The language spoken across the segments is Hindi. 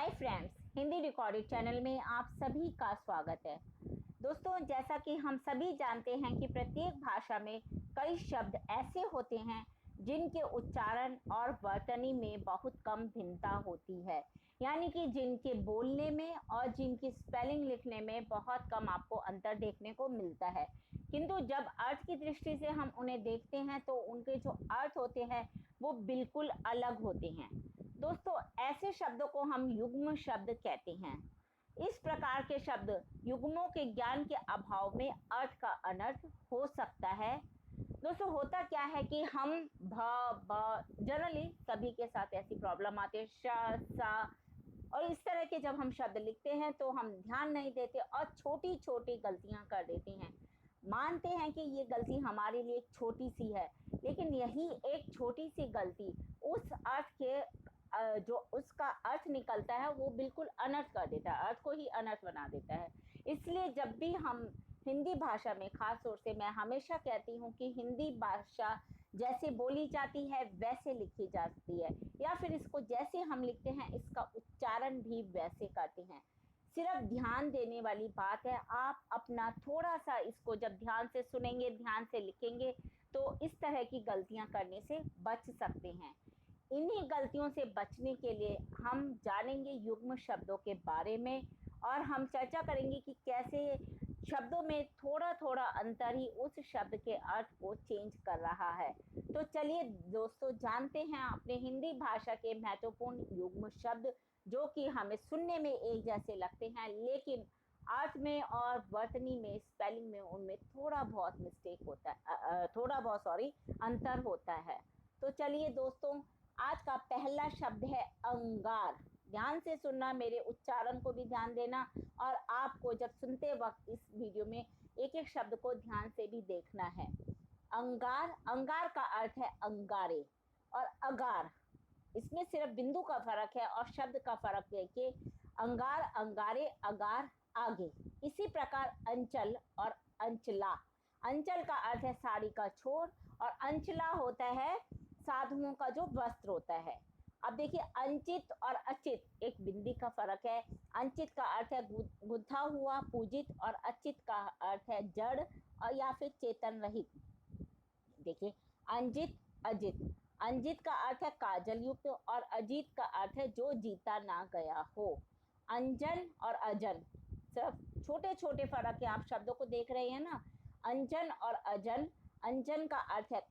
Hi friends, Hindi recorded channel में आप सभी का स्वागत है। दोस्तों, जैसा कि हम सभी जानते हैं कि प्रत्येक भाषा में कई शब्द ऐसे होते हैं जिनके उच्चारण और वर्तनी में बहुत कम भिन्नता होती है, यानी कि जिनके बोलने में और जिनकी स्पेलिंग लिखने में बहुत कम आपको अंतर देखने को मिलता है। किंतु जब अर्थ की दृष्टि से हम उन्हें देखते हैं तो उनके जो अर्थ होते हैं वो बिल्कुल अलग होते हैं। दोस्तों, ऐसे शब्दों को हम युग्म शब्द कहते हैं। इस प्रकार के शब्द युग्मों के ज्ञान के अभाव में अर्थ का अनर्थ हो सकता है। दोस्तों, होता क्या है कि हम जनरली सभी के साथ ऐसी प्रॉब्लम आती है, श सा और इस तरह के जब हम शब्द लिखते हैं तो हम ध्यान नहीं देते और छोटी छोटी गलतियां कर देते हैं। मानते हैं कि ये गलती हमारे लिए एक छोटी सी है, लेकिन यही एक छोटी सी गलती उस अर्थ के जो उसका अर्थ निकलता है वो बिल्कुल अनर्थ कर देता है, अर्थ को ही अनर्थ बना देता है। इसलिए जब भी हम हिंदी भाषा में, खास तौर से मैं हमेशा कहती हूँ कि हिंदी भाषा जैसे बोली जाती है वैसे लिखी जाती है, या फिर इसको जैसे हम लिखते हैं इसका उच्चारण भी वैसे करते हैं। सिर्फ ध्यान देने वाली बात है, आप अपना थोड़ा सा इसको जब ध्यान से सुनेंगे, ध्यान से लिखेंगे तो इस तरह की गलतियां करने से बच सकते हैं। इन्हीं गलतियों से बचने के लिए हम जानेंगे युग्म शब्दों के बारे में और हम चर्चा करेंगे कि कैसे शब्दों में थोड़ा थोड़ा अंतर ही उस शब्द के अर्थ को चेंज कर रहा है। तो चलिए दोस्तों, जानते हैं अपने हिंदी भाषा के महत्वपूर्ण युग्म शब्द जो कि हमें सुनने में एक जैसे लगते हैं, लेकिन अर्थ में और वर्तनी में, स्पेलिंग में उनमें थोड़ा बहुत मिस्टेक होता है, थोड़ा बहुत अंतर होता है। तो चलिए दोस्तों, आज का पहला शब्द है अंगार। ध्यान से सुनना, मेरे उच्चारण को भी ध्यान देना और आपको जब सुनते वक्त इस वीडियो में एक एक शब्द को ध्यान से भी देखना है। अंगार, अंगार का अर्थ है अंगारे और अगार, इसमें सिर्फ बिंदु का फर्क है और शब्द का फर्क है कि अंगार, अंगारे, अगार, आगे। इसी प्रकार अंचल और अंचला, अंचल का अर्थ है साड़ी का छोर और अंचला होता है साधुओं का जो वस्त्र होता है। अब देखिए, अंचित और अचित एक बिंदी का फर्क है। अंचित का अर्थ है गुंथा हुआ, पूजित, और अचित का अर्थ है जड़ और या फिर चेतन रहित। देखिए, अंजित, अजित, अंजित का अर्थ है काजल युक्त और अजीत का अर्थ है जो जीता ना गया हो। अंजन और अजन, सिर्फ छोटे छोटे फर्क है, आप शब्दों को देख रहे हैं ना। अंजन और अजन, अंजन का अर्थ है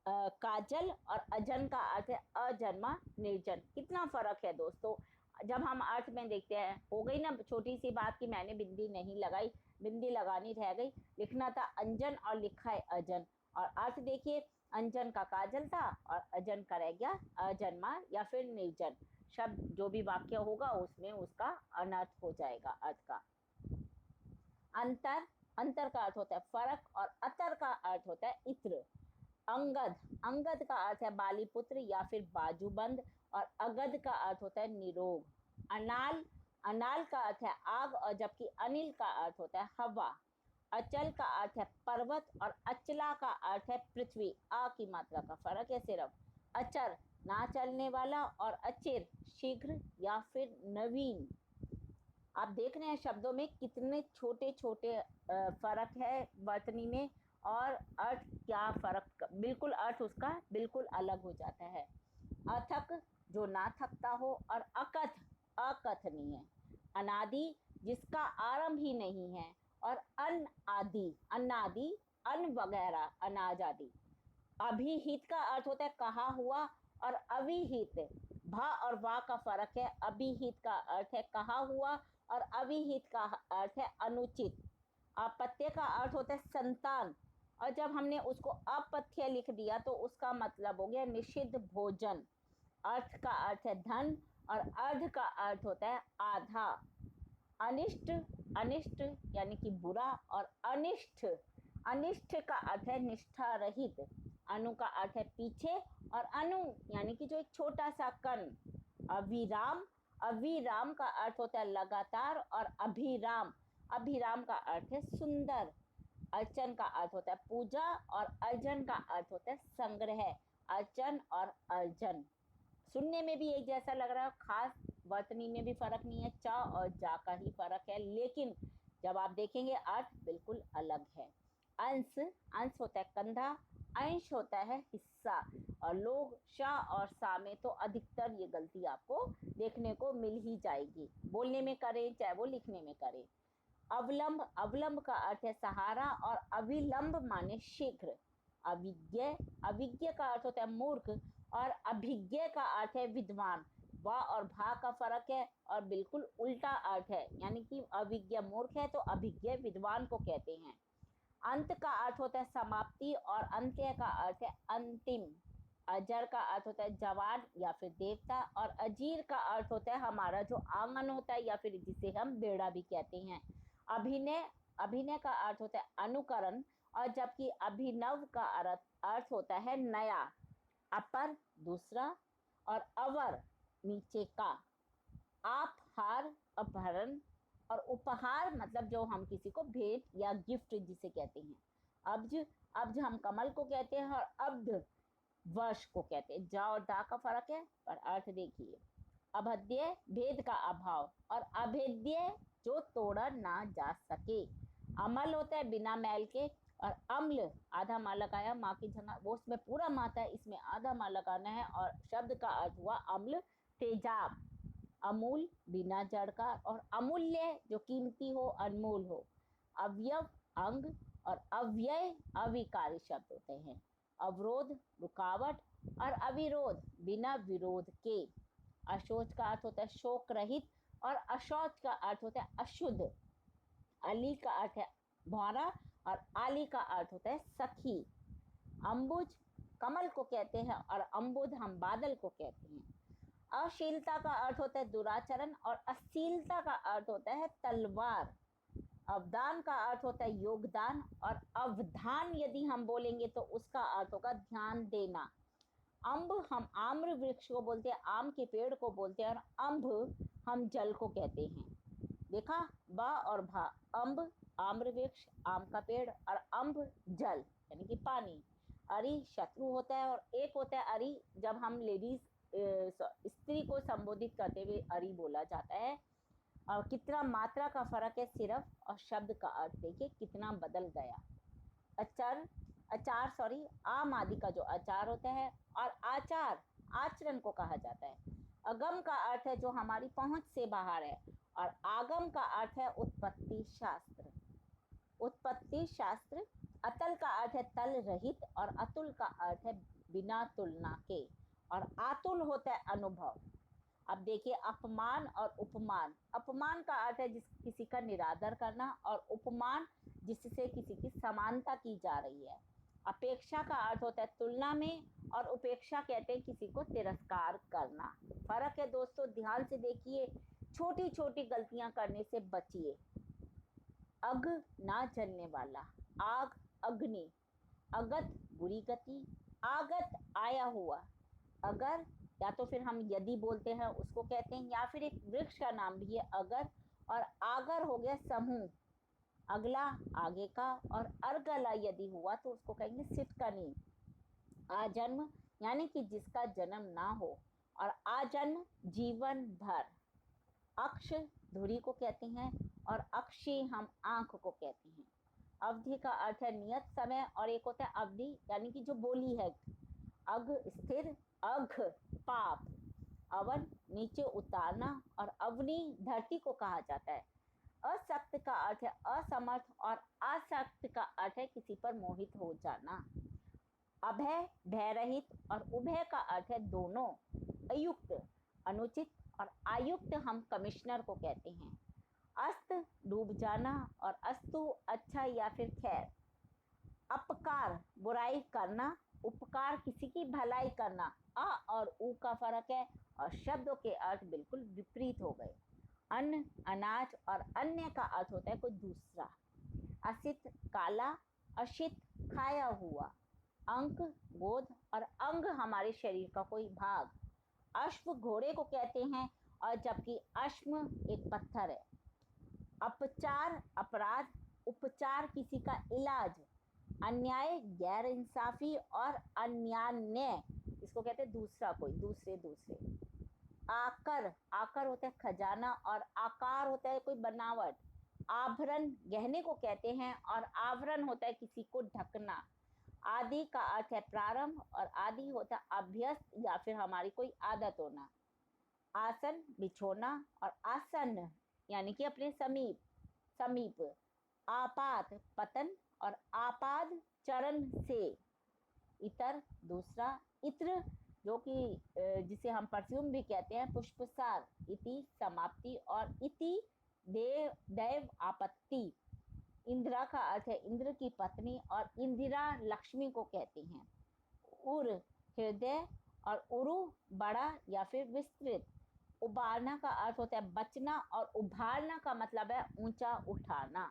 काजल और अजन का अर्थ है अजन्मा, निर्जन। कितना फर्क है दोस्तों, जब हम अर्थ में देखते हैं। हो गई ना छोटी सी बात कि मैंने बिंदी नहीं लगाई, बिंदी लगानी रह गई, लिखना था अंजन और लिखा है अजन। और अर्थ देखिए, अंजन का काजल था और अजन का रह गया अजन्मा या फिर निर्जन। शब्द जो भी वाक्य होगा उसमें उसका अनर्थ हो जाएगा अर्थ का। अंतर, अंतर का अर्थ होता है फर्क और अतर का अर्थ होता है इत्र। अंगद, अंगद का अर्थ है बाली पुत्र या फिर बाजूबंद और अगध का अर्थ होता है निरोग। अनाल, अनाल का अर्थ है आग और जबकि अनिल का अर्थ होता है हवा। अचल का अर्थ है पर्वत और अचला का अर्थ है पृथ्वी। आ की मात्रा का फर्क है सिर्फ। अचर, ना चलने वाला, और अचिर, शीघ्र या फिर नवीन। आप देख रहे हैं शब्दों में कितने छोटे छोटे फर्क है वर्तनी में, और अर्थ क्या फर्क, बिल्कुल अर्थ उसका बिल्कुल अलग हो जाता है। अथक, जो ना थकता हो, और अकथ, अकथनीय। अनादि, जिसका आरंभ ही नहीं है, और अन आदि, अन्नादि, अन्न वगैरह, अनाज आदि। अभिहित का अर्थ होता है कहा हुआ और अविहित, भा और वा का फर्क है। अभिहित का अर्थ है कहा हुआ और अविहित का अर्थ है अनुचित। अपत्य का अर्थ होता है संतान, और जब हमने उसको अपथ्य लिख दिया तो उसका मतलब हो गया निषिद्ध भोजन। अर्थ का अर्थ है धन और अर्ध का अर्थ होता है आधा। अनिष्ट, अनिष्ट यानी कि बुरा, और अनिष्ट, अनिष्ट का अर्थ है निष्ठा रहित। अनु का अर्थ है पीछे और अनु यानी कि जो एक छोटा सा कण। अविराम, अविराम का अर्थ होता है लगातार, और अभिराम, अभिराम का अर्थ है सुंदर। अर्चन का अर्थ होता है पूजा और अर्जन का अर्थ होता है संग्रह। अर्चन और अर्जन सुनने में भी एक जैसा लग रहा है, खास वर्तनी में भी फर्क नहीं है, च और जा का ही फर्क है, लेकिन जब आप देखेंगे अर्थ बिल्कुल अलग है। अंश, अंश होता है कंधा, अंश होता है हिस्सा, और लोग श और सा में तो अधिकतर ये गलती आपको देखने को मिल ही जाएगी, बोलने में करें चाहे वो लिखने में करें। अवलंब, अवलंब का अर्थ है सहारा, और अविलंब माने शीघ्र। अविज्ञ, अविज्ञ का अर्थ होता है मूर्ख, और अभिज्ञ का अर्थ है विद्वान। वा और भा का फर्क है और बिल्कुल उल्टा अर्थ है, यानी कि अविज्ञ मूर्ख है तो अभिज्ञ विद्वान को कहते हैं। अंत का अर्थ होता है समाप्ति, और अंत्य का अर्थ है अंतिम। अजर का अर्थ होता है जवान या फिर देवता, और अजीर का अर्थ होता है हमारा जो आंगन होता है या फिर जिसे हम बेड़ा भी कहते हैं। अभिनय, अभिनय का अर्थ होता है अनुकरण, और जबकि अभिनव का अर्थ होता है नया। अपर दूसरा, और अवर नीचे का। आप हार अपहरण, और उपहार मतलब जो हम किसी को भेंट या गिफ्ट जिसे कहते हैं। अब्ज, अब्ज हम कमल को कहते हैं, और अब्ध वर्ष को कहते हैं। जा और दा का फर्क है, पर अर्थ देखिए। अभेद्य भेद का अभाव, और अभेद्य जो तोड़ा ना जा सके। अमल होता है बिना मैल के, और अम्ल आधा माँ लगाया माँ की जगह, वो उसमें पूरा माता है, इसमें आधा माँ लगाना है, और शब्द का अर्थ हुआ अम्ल तेजाब। अमूल बिना जड़ का, और अमूल्य जो कीमती हो अनमोल हो। अवयव अंग, और अव्यय अविकारी शब्द होते हैं। अवरोध रुकावट, और अविरोध बिना विरोध के। अशोच का अर्थ होता है शोक रहित, और अशौच का अर्थ होता है अशुद्ध। अली का अर्थ है भौरा, और आली का अर्थ होता है सखी। अम्बुज कमल को कहते हैं, और अम्बुद हम बादल को कहते हैं। अशीलता का अर्थ होता है दुराचरण, और अश्लीलता का अर्थ होता है तलवार। अवदान का अर्थ होता है योगदान, और अवधान यदि हम बोलेंगे तो उसका अर्थ होगा ध्यान देना। अम्ब हम आम्र वृक्ष को बोलते हैं, आम के पेड़ को बोलते हैं, और अम्भ हम जल को कहते हैं। देखा, बा और भा। अम्ब आम्र वृक्ष आम का पेड़, और अम्भ जल यानी कि पानी। अरि शत्रु होता है, और एक होता है अरि जब हम लेडीज स्त्री को संबोधित करते हुए अरि बोला जाता है। और कितना मात्रा का फर्क है सिर्फ, और शब्द का अर्थ देखिए कितना बदल गया। अचार, अचार सॉरी, आम आदि का जो अचार होता है, और आचार आचरण को कहा जाता है। अगम का अर्थ है जो हमारी पहुंच से बाहर है, और आगम का अर्थ है उत्पत्ति शास्त्र। उत्पत्ति शास्त्र। अतल का अर्थ है तल रहित, और अतुल का अर्थ है बिना तुलना के, और आतुल होता है अनुभव। अब देखिए अपमान और उपमान। अपमान का अर्थ है किसी का निरादर करना, और उपमान जिससे किसी की समानता की जा रही है। अपेक्षा का अर्थ होता है तुलना में, और उपेक्षा कहते हैं किसी को तिरस्कार करना। फर्क है दोस्तों, ध्यान से देखिए, छोटी छोटी गलतियां करने से बचिए। अग ना जलने वाला, आग अग्नि। अगत बुरी गति, आगत आया हुआ। अगर या तो फिर हम यदि बोलते हैं उसको कहते हैं, या फिर एक वृक्ष का नाम भी है अगर, और आगर हो गया समूह। अगला आगे का, और अर्गला यदि हुआ तो उसको कहेंगे सिटकनी। आजन्म यानी कि जिसका जन्म ना हो, और आजन्म जीवन भर। अक्ष धुरी को कहते हैं, और अक्षी हम आंख को कहते हैं। अवधि का अर्थ है नियत समय, और एक होता है अवधि यानी कि जो बोली है। अघ स्थिर, अघ पाप। अवन नीचे उतारना, और अवनी धरती को कहा जाता है। असक्त का अर्थ है असमर्थ, और आसक्त का अर्थ है किसी पर मोहित हो जाना। अभय भय रहित, और उभय का अर्थ है दोनों। अयुक्त अनुचित, और आयुक्त हम कमिश्नर को कहते हैं। अस्त डूब जाना, और अस्तु अच्छा या फिर खैर। अपकार बुराई करना, उपकार किसी की भलाई करना। अ और उ का फर्क है, और शब्दों के अर्थ बिल्कुल विपरीत हो गए। अन्न अनाज, और अन्य का अर्थ होता है कोई दूसरा। असित काला, अशित खाया हुआ। अंक गोद, और अंग हमारे शरीर का कोई भाग। अश्व घोड़े को कहते हैं, और जबकि अश्म एक पत्थर है। अपचार अपराध, उपचार किसी का इलाज। अन्याय गैर इंसाफी, और अन्यान्य इसको कहते हैं दूसरा कोई, दूसरे दूसरे। आकर, आकर होता है खजाना और आकार होता है कोई बनावट। आभरण गहने को कहते हैं और आवरण होता है किसी को ढकना। आदि का अर्थ है प्रारंभ और आदि होता है अभ्यस्त या फिर हमारी कोई आदत होना। आसन बिछोना और आसन यानी कि अपने समीप, समीप। आपात पतन और आपाद चरण से। इतर दूसरा, इत्र जो कि जिसे हम परफ्यूम भी कहते हैं, पुष्पसार। इति समाप्ति और इति देव दैव आपत्ति। इंदिरा का अर्थ है इंद्र की पत्नी और इंदिरा लक्ष्मी को कहती हैं। उर हृदय और उरु बड़ा या फिर विस्तृत। उबारना का अर्थ होता है बचना और उभारना का मतलब है ऊंचा उठाना।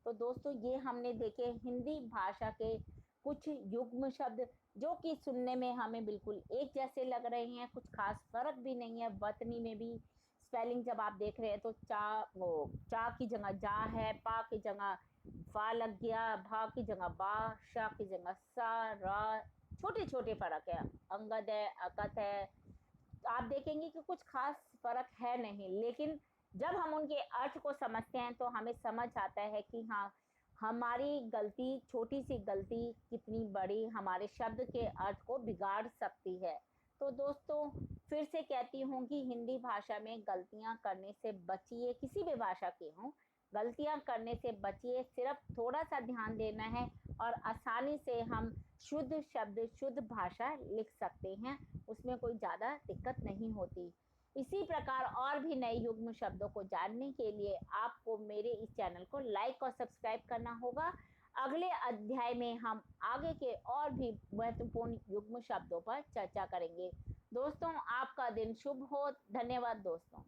तो दोस्तों ये हमने देखे हिंदी भाषा के कुछ युग्म शब्द जो कि सुनने में हमें बिल्कुल एक जैसे लग रहे हैं, कुछ खास फर्क भी नहीं है। वतनी में भी स्पेलिंग जब आप देख रहे हैं तो चा की जगह जा है, पा की जगह फा लग गया, भा की जगह बा, शा की जगह सा, रा, छोटे छोटे फर्क है। अंगद है, अकत है, आप देखेंगे कि कुछ खास फर्क है नहीं, लेकिन जब हम उनके अर्थ को समझते हैं तो हमें समझ आता है कि हाँ, हमारी गलती, छोटी सी गलती कितनी बड़ी हमारे शब्द के अर्थ को बिगाड़ सकती है। तो दोस्तों फिर से कहती हूँ कि हिंदी भाषा में गलतियाँ करने से बचिए, किसी भी भाषा की हों, गलतियाँ करने से बचिए। सिर्फ थोड़ा सा ध्यान देना है और आसानी से हम शुद्ध शब्द, शुद्ध भाषा लिख सकते हैं, उसमें कोई ज़्यादा दिक्कत नहीं होती। इसी प्रकार और भी नए युग्म शब्दों को जानने के लिए आपको मेरे इस चैनल को लाइक और सब्सक्राइब करना होगा। अगले अध्याय में हम आगे के और भी महत्वपूर्ण युग्म शब्दों पर चर्चा करेंगे। दोस्तों आपका दिन शुभ हो। धन्यवाद दोस्तों।